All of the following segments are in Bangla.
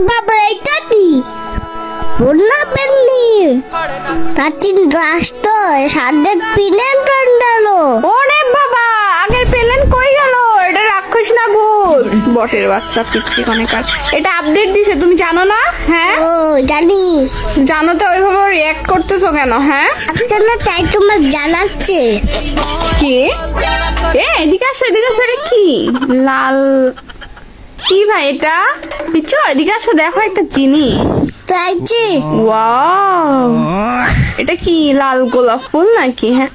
বাবা এটা কি বন্যা পেননি প্রাচীন গাছ তো সাদের পিনের টান্ডালো। ওরে বাবা, আগের পেলেন কই গেল? এটা রাক্ষস না ভূত? বটের বাচ্চা পিচ্ছি অনেকার। এটা আপডেট দিছে, তুমি জানো না? হ্যাঁ ও জানি। জানো তো, ওইভাবে রিয়াক্ট করতেছো কেন? হ্যাঁ আপনারা তাই তোমার জানাচ্ছে কি? এদিকে আসো, এদিকে আসো। এটা কি লাল? কি ভাই এটা? পিচ্ছু এদিকে আসো, দেখো একটা জিনিস। তাইছি ওয়াও, এটা কি লাল গোলাপ ফুল নাকি? হ্যাঁ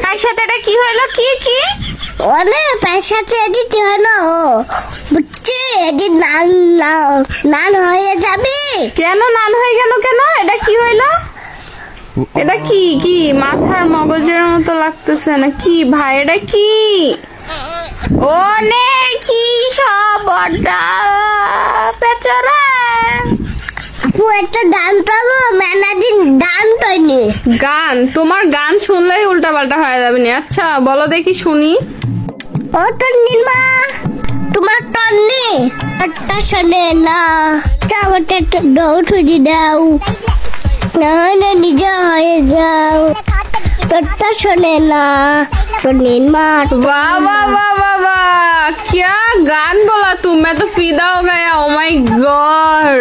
তার সাথে এটা কি হইলো? কি কি অনেক পয়সাতে দিতে হলো বুঝছি। এটি নাল নাল হয়ে যাবে। কেন লাল হয়ে গেল? কেন এটা কি হইলো? এটা কি কি মাথার মগজের মতো লাগতেছে না কি ভাই? এটা কি? ও নে কি সব পেচরা। আপু একটা গান পাবো? মেলাদিন গান পাইনি। গান? তোমার গান শুনলেই উল্টা পাল্টা হয়ে যাবে না। আচ্ছা বলো দেখি শুনি। ও তন্নিমা, তোমার তন্নি একটা শোনে না, আমাকে একটা দৌড় ছুটি দাও, নাহলে নিজে হয়ে যাও। তোরটা শোনে না তন্নিমা। वाह वाह वाह वाह वाह, क्या गान बोला तुम! मैं तो फिदा हो गया। Oh my God.